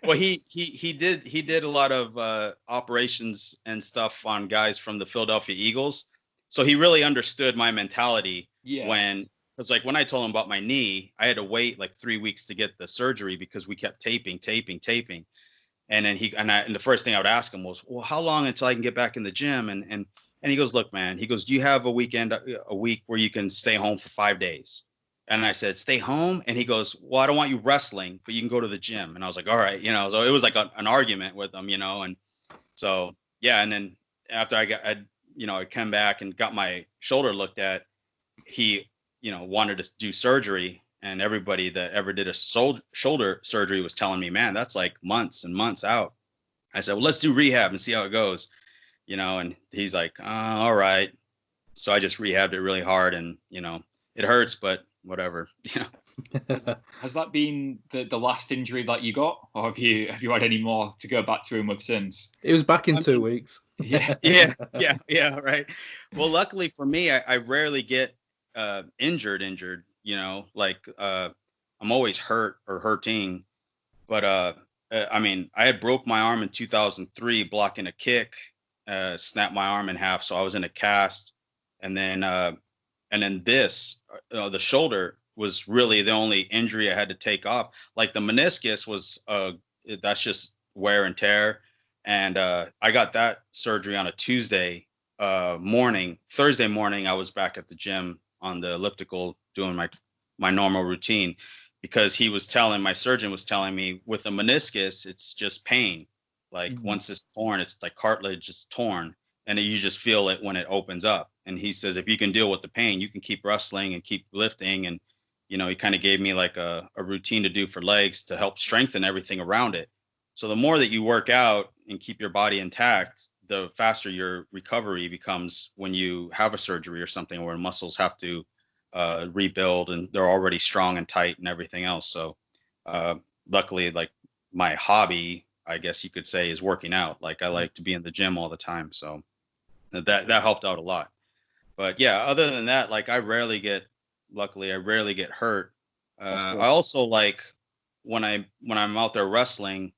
Well, he did a lot of operations and stuff on guys from the Philadelphia Eagles. So he really understood my mentality. Yeah. Because like when I told him about my knee, I had to wait like 3 weeks to get the surgery because we kept taping. And then the first thing I would ask him was, well, how long until I can get back in the gym? And he goes, look, man, he goes, do you have a week where you can stay home for 5 days? And I said, stay home? And he goes, well, I don't want you wrestling, but you can go to the gym. And I was like, all right, so it was like an argument with him, and so, yeah. And then after I came back and got my shoulder looked at, he, wanted to do surgery. And everybody that ever did a shoulder surgery was telling me, man, that's like months and months out. I said, well, let's do rehab and see how it goes, and he's like, all right. So I just rehabbed it really hard, and, it hurts, but whatever, Has that been the last injury that you got, or have you had any more to go back through with since? It was back in 2 weeks. Yeah. yeah, right. Well, luckily for me, I rarely get injured, like I'm always hurt or hurting. But I mean, I had broke my arm in 2003 blocking a kick, snapped my arm in half, so I was in a cast. And then the shoulder was really the only injury I had to take off. Like the meniscus was that's just wear and tear. And I got that surgery on a Tuesday morning. Thursday morning, I was back at the gym on the elliptical doing my normal routine, because my surgeon was telling me with the meniscus, it's just pain. Like once it's torn, it's like cartilage, it's torn, and you just feel it when it opens up. And he says, if you can deal with the pain, you can keep wrestling and keep lifting. And, he kind of gave me like a routine to do for legs to help strengthen everything around it. So the more that you work out and keep your body intact, the faster your recovery becomes when you have a surgery or something where muscles have to rebuild, and they're already strong and tight and everything else. So luckily, like my hobby, I guess you could say, is working out. Like I like to be in the gym all the time, so that helped out a lot. But yeah, other than that, like luckily I rarely get hurt. I also like when I'm out there wrestling,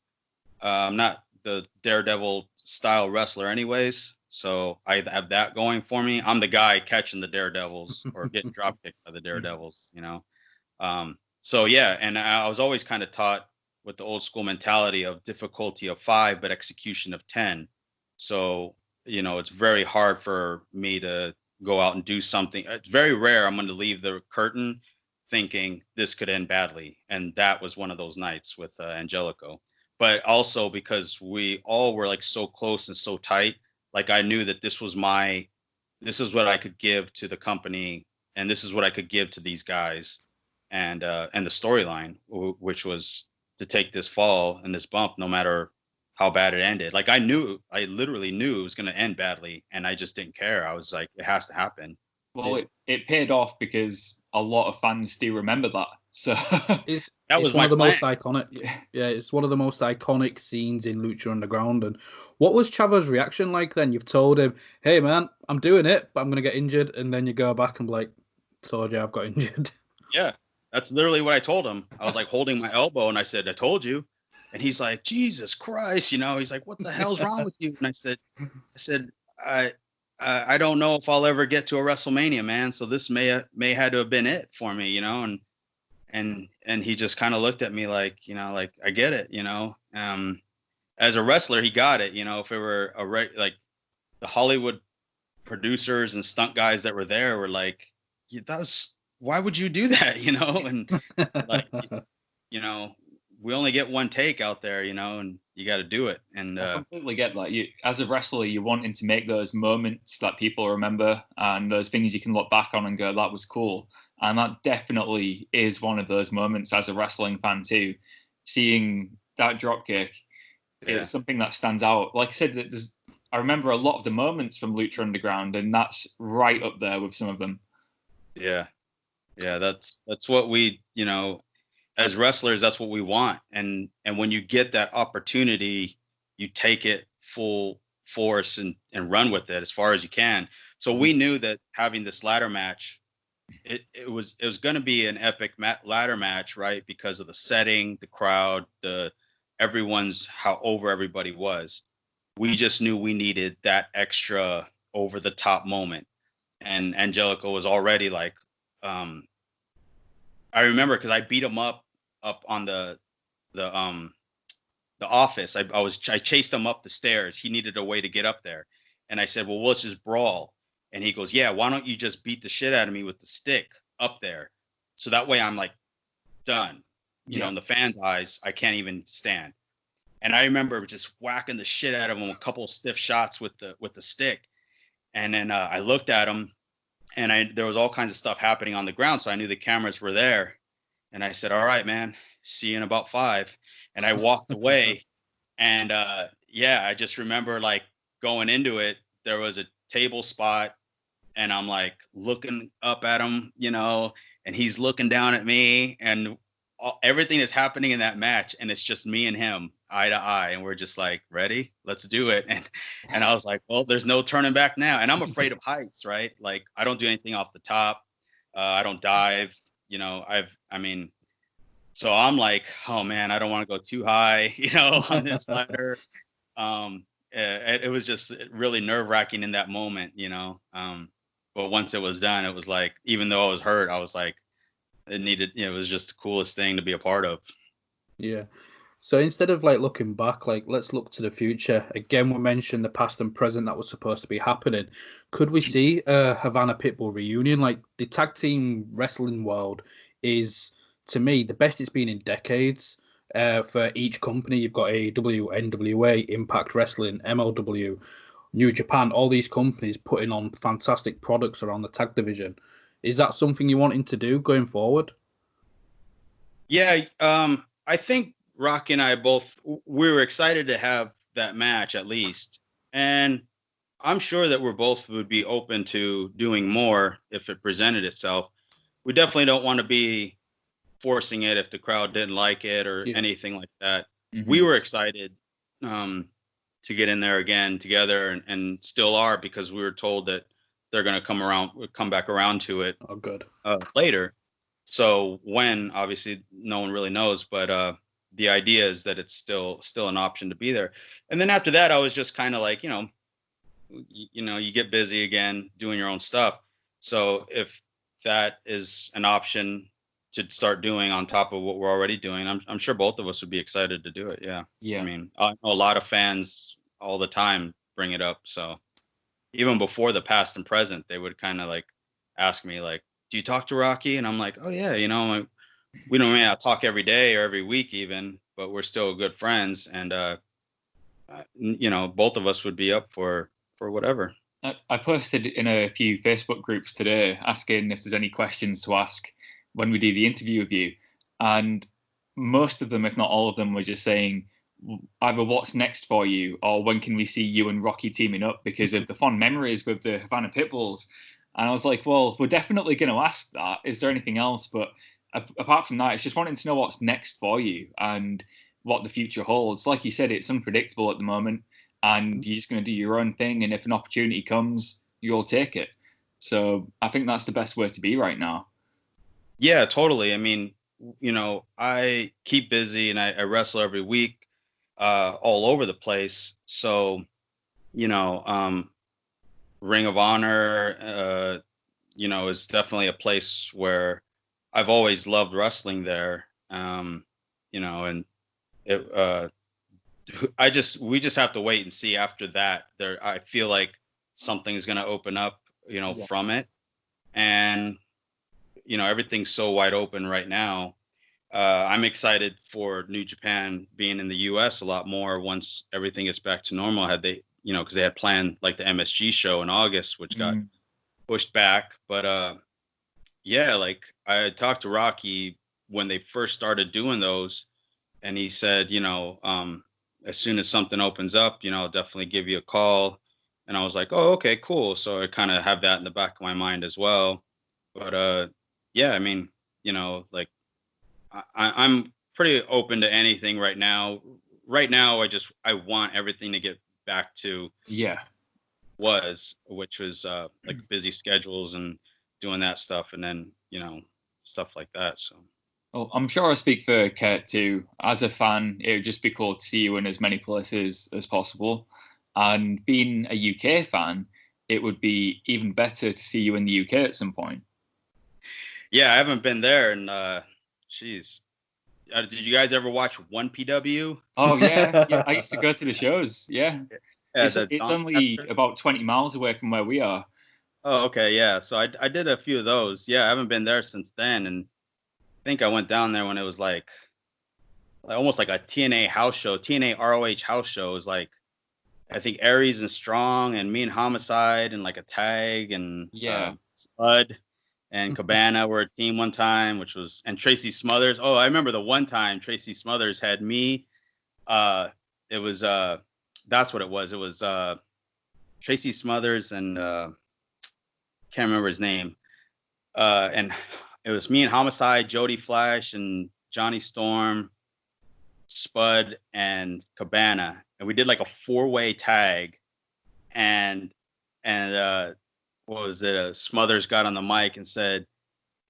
I'm not the Daredevil style wrestler anyways, so I have that going for me. I'm the guy catching the Daredevils or getting drop kicked by the Daredevils, you know. So yeah, and I was always kind of taught with the old school mentality of difficulty of 5 but execution of 10. So, you know, it's very hard for me to go out and do something. It's very rare I'm going to leave the curtain thinking this could end badly, and that was one of those nights with Angelico. But also because we all were like so close and so tight, like I knew that this is what I could give to the company, and this is what I could give to these guys, and the storyline, which was to take this fall and this bump, no matter how bad it ended. Like I literally knew it was going to end badly, and I just didn't care. I was like, it has to happen. Well, it paid off because a lot of fans do remember that. So it's was one my of the plan. most iconic. Yeah, it's one of the most iconic scenes in Lucha Underground. And what was Chavo's reaction like then? You've told him, "Hey man, I'm doing it, but I'm going to get injured," and then you go back and be like, "Told you I've got injured." Yeah, that's literally what I told him. I was like holding my elbow, and I said, "I told you." And he's like, "Jesus Christ," you know. He's like, "What the hell's wrong with you?" And I said, I don't know if I'll ever get to a WrestleMania, man. So this may had to have been it for me, you know. And he just kind of looked at me like, you know, like I get it, you know. As a wrestler, he got it, you know. If it were like the Hollywood producers and stunt guys that were there were like, why would you do that, you know? And like, you know, we only get one take out there, you know, and you got to do it. And I completely get that. You, as a wrestler, you're wanting to make those moments that people remember and those things you can look back on and go, that was cool. And that definitely is one of those moments as a wrestling fan too. Seeing that dropkick, it's something that stands out. Like I said, I remember a lot of the moments from Lucha Underground, and that's right up there with some of them. Yeah. Yeah, that's what we, you know, as wrestlers, that's what we want. And when you get that opportunity, you take it full force and run with it as far as you can. So we knew that having this ladder match, it was going to be an epic ladder match, right? Because of the setting, the crowd, how over everybody was. We just knew we needed that extra over the top moment. And Angelico was already like, I remember because I beat him up on the office. I chased him up the stairs. He needed a way to get up there, and I said, "Well, let's just brawl." And he goes, "Yeah, why don't you just beat the shit out of me with the stick up there, so that way I'm like done." You know, in the fans' eyes, I can't even stand. And I remember just whacking the shit out of him, a couple of stiff shots with the stick, and then I looked at him, and there was all kinds of stuff happening on the ground, so I knew the cameras were there. And I said, "All right, man, see you in about 5." And I walked away. And I just remember like going into it, there was a table spot, and I'm like looking up at him, you know, and he's looking down at me, and everything is happening in that match, and it's just me and him eye to eye, and we're just like, ready, let's do it. And I was like, well, there's no turning back now. And I'm afraid of heights, right? Like I don't do anything off the top. I don't dive, you know. So I'm like, oh man, I don't want to go too high, you know, on this ladder. It was just really nerve wracking in that moment, you know. But once it was done, it was like, even though I was hurt, I was like, it was just the coolest thing to be a part of. Yeah. So instead of like looking back, like let's look to the future. Again, we mentioned the past and present that was supposed to be happening. Could we see a Havana Pitbull reunion? Like the tag team wrestling world is, to me, the best it's been in decades. For each company, you've got AEW, NWA, Impact Wrestling, MLW, New Japan, all these companies putting on fantastic products around the tag division. Is that something you're wanting to do going forward? Yeah, I think Rocky and I we were excited to have that match at least. And I'm sure that we're both would be open to doing more if it presented itself. we definitely don't want to be forcing it if the crowd didn't like it or anything like that. Mm-hmm. We were excited to get in there again together, and still are, because we were told that they're going to come back around to it. Oh, good. Later. So when, obviously no one really knows, but the idea is that it's still an option to be there. And then after that, I was just kind of like, you get busy again doing your own stuff. So if that is an option to start doing on top of what we're already doing, I'm sure both of us would be excited to do it. Yeah. Yeah. I mean, I know a lot of fans all the time bring it up. So even before the past and present, they would kind of like ask me like, do you talk to Rocky? And I'm like, oh yeah, we don't really talk every day or every week even, but we're still good friends. And, both of us would be up for whatever. I posted in a few Facebook groups today asking if there's any questions to ask when we do the interview with you. And most of them, if not all of them, were just saying either what's next for you or when can we see you and Rocky teaming up, because of the fond memories with the Havana Pitbulls. And I was like, well, we're definitely going to ask that. Is there anything else? But apart from that, it's just wanting to know what's next for you and what the future holds. Like you said, it's unpredictable at the moment, and you're just going to do your own thing. And if an opportunity comes, you'll take it. So I think that's the best way to be right now. Yeah, totally. I mean, I keep busy and I wrestle every week all over the place. So, Ring of Honor, is definitely a place where I've always loved wrestling there. And it, we just have to wait and see after that. I feel like something's going to open up, from it. And, everything's so wide open right now. I'm excited for New Japan being in the US a lot more once everything gets back to normal. Because they had planned like the MSG show in August, which got pushed back. But like I talked to Rocky when they first started doing those, and he said, as soon as something opens up, I'll definitely give you a call. And I was like, oh, okay, cool. So I kind of have that in the back of my mind as well. But yeah, I mean, like I'm pretty open to anything right now. Right now, I want everything to get back to which was like busy schedules and doing that stuff, and then stuff like that. So well, I'm sure I speak for Kurt too. As a fan, it would just be cool to see you in as many places as possible, and being a UK fan, it would be even better to see you in the UK at some point. Yeah, I haven't been there, and geez. Did you guys ever watch 1PW? Oh yeah, I used to go to the shows. Yeah, it's only Chapter? about 20 miles away from where we are. Oh, okay, yeah. So I did a few of those. Yeah, I haven't been there since then, and I think I went down there when it was like almost like a TNA house show. TNA ROH house show was like, I think Aries and Strong and me and Homicide and like a tag and Spud and Cabana were a team one time, and Tracy Smothers. Oh, I remember the one time Tracy Smothers had me. It was that's what it was. It was Tracy Smothers and can't remember his name. And it was me and Homicide, Jody Flash, and Johnny Storm, Spud, and Cabana, and we did like a 4-way tag. And what was it? Smothers got on the mic and said,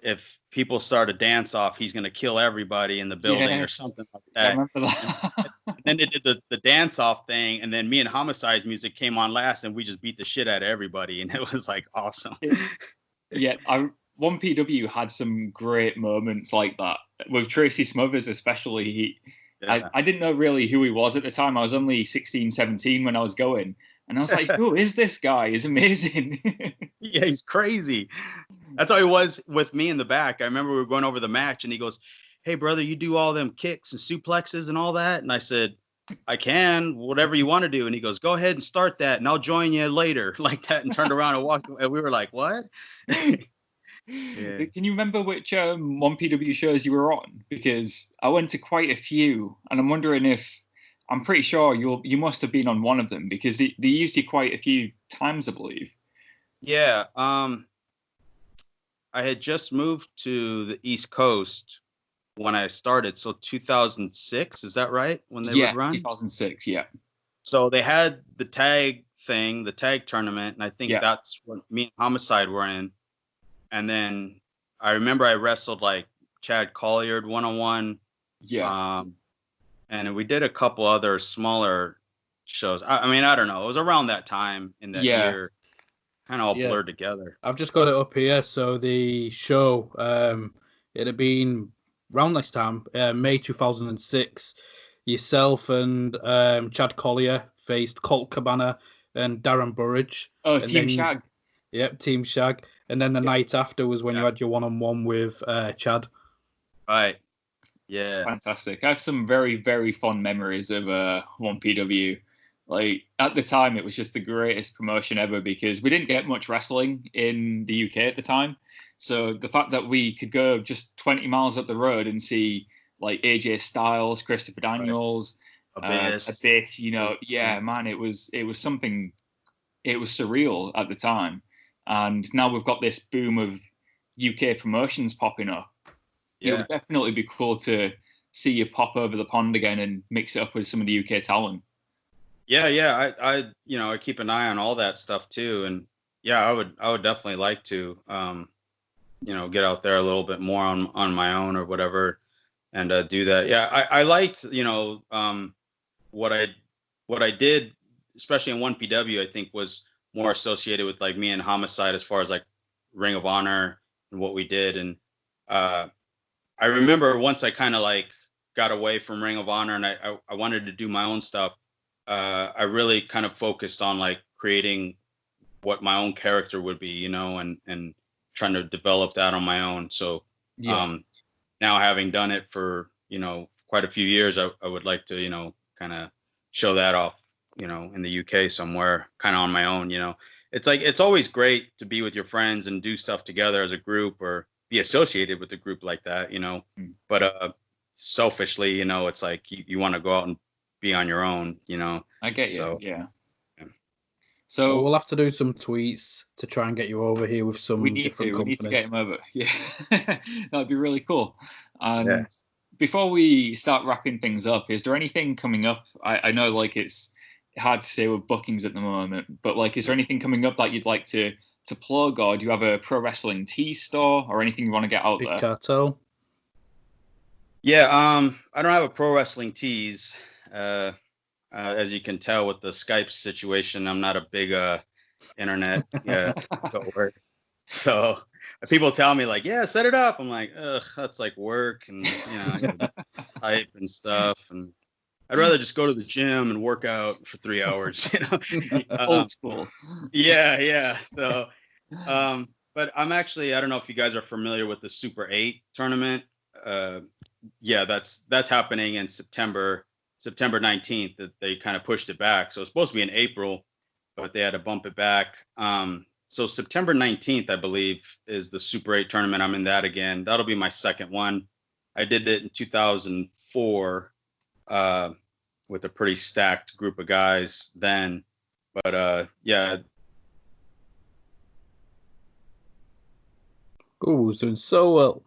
if people start a dance off, he's going to kill everybody in the building or something like that. I remember that. And then they did the dance off thing, and then me and Homicide's music came on last, and we just beat the shit out of everybody, and it was like awesome. Yeah, 1PW had some great moments like that with Tracy Smothers, especially. I didn't know really who he was at the time. I was only 16, 17 when I was going. And I was like, who is this guy? He's amazing. Yeah, he's crazy. That's how he was with me in the back. I remember we were going over the match, and he goes, hey, brother, you do all them kicks and suplexes and all that? And I said, I can, whatever you want to do. And he goes, go ahead and start that, and I'll join you later, like that, and turned around and walked away. And we were like, what? Yeah. Can you remember which 1PW shows you were on? Because I went to quite a few, and I'm wondering if, I'm pretty sure you must have been on one of them, because they used you quite a few times, I believe. Yeah. I I had just moved to the East Coast when I started. So 2006, is that right? When they would run? 2006. Yeah. So they had the tag thing, the tag tournament, and I think that's what me and Homicide were in. And then I remember I wrestled like Chad Colliard 1-on-1. Yeah. And we did a couple other smaller shows. I mean, I don't know. It was around that time in that year, kind of all blurred together. I've just got it up here. So the show, it had been around this time, May 2006. Yourself and Chad Collier faced Colt Cabana and Darren Burridge. Oh, and Team Shag. Yep, Team Shag. And then the night after was when you had your one-on-one with Chad. Right. Yeah. Fantastic. I have some very, very fond memories of 1PW. Like, at the time, it was just the greatest promotion ever because we didn't get much wrestling in the UK at the time. So the fact that we could go just 20 miles up the road and see like AJ Styles, Christopher Daniels, Abyss, man, it was something. It was surreal at the time, and now we've got this boom of UK promotions popping up. It would definitely be cool to see you pop over the pond again and mix it up with some of the UK talent. Yeah. I keep an eye on all that stuff too, and I would definitely like to, get out there a little bit more on my own or whatever, and do that. Yeah, I liked, what I did, especially in 1PW, I think was more associated with like me and Homicide as far as like Ring of Honor and what we did, and I remember once I kind of like got away from Ring of Honor and I wanted to do my own stuff. I really kind of focused on like creating what my own character would be, and trying to develop that on my own. So now having done it for, quite a few years, I would like to, kind of show that off, in the UK somewhere, kind of on my own. It's like, it's always great to be with your friends and do stuff together as a group or be associated with a group like that, but selfishly, it's like you want to go out and be on your own, I get you. So, yeah. So we'll have to do some tweets to try and get you over here with some different companies. We need to get him over. Yeah, that'd be really cool. And before we start wrapping things up, is there anything coming up? I know like it's hard to say with bookings at the moment, but like, is there anything coming up that you'd like to plug, or do you have a pro wrestling tee store or anything you want to get out Big there? Cartel. Yeah, I don't have a pro wrestling tees. As you can tell with the Skype situation, I'm not a big internet goer. So people tell me like, yeah, set it up. I'm like, ugh, that's like work and type and stuff, and I'd rather just go to the gym and work out for 3 hours. Old school. Yeah. So, but I'm actually, I don't know if you guys are familiar with the Super 8 tournament. That's happening in September 19th. That they kind of pushed it back. So it's supposed to be in April, but they had to bump it back. So September 19th, I believe, is the Super 8 tournament. I'm in that again. That'll be my second one. I did it in 2004 with a pretty stacked group of guys then. But yeah. Oh, he's doing so well.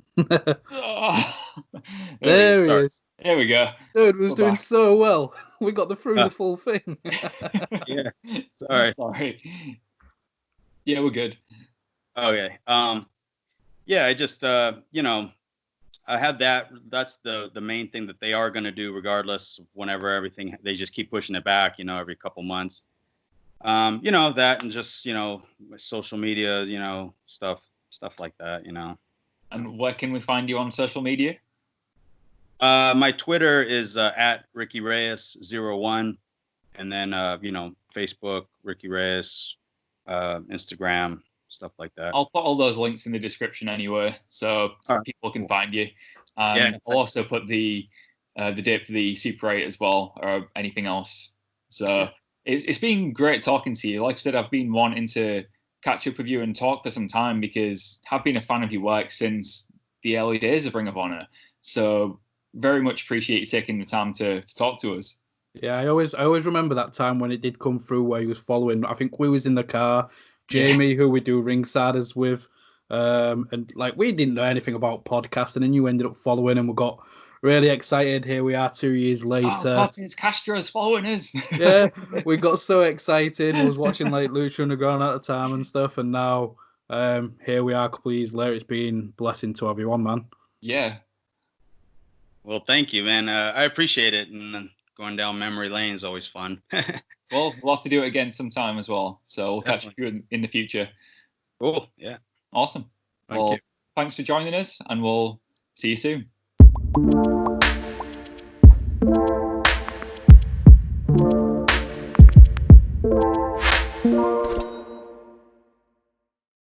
There he is. There we go. Dude was doing so well. We got through the full thing. Yeah. Sorry. Yeah, we're good. Okay. Yeah, I just I have that. That's the main thing that they are going to do, regardless of whenever everything. They just keep pushing it back, every couple months. That and just social media, stuff like that, And where can we find you on social media? My Twitter is at Ricky Reyes 01, and then Facebook Ricky Reyes, Instagram, stuff like that. I'll put all those links in the description anyway, so people can find you. I'll also put the date for the Super 8 as well, or anything else. So it's been great talking to you. Like I said, I've been wanting to catch up with you and talk for some time because I've been a fan of your work since the early days of Ring of Honor. So very much appreciate you taking the time to talk to us. Yeah, I always remember that time when it did come through where he was following. I think we was in the car. Jamie, who we do Ringsiders with, And like we didn't know anything about podcasting, and you ended up following, and we got really excited. Here we are 2 years later. Cortez Castro is following us. Yeah, we got so excited. We was watching like Lucha Underground at the time and stuff, and now here we are a couple of years later. It's been a blessing to have you on, man. Yeah. Well, thank you, man. I appreciate it, and going down memory lane is always fun. Well, we'll have to do it again sometime as well. So we'll catch you in the future. Cool. Yeah. Awesome. Thank you. Thanks for joining us, and we'll see you soon.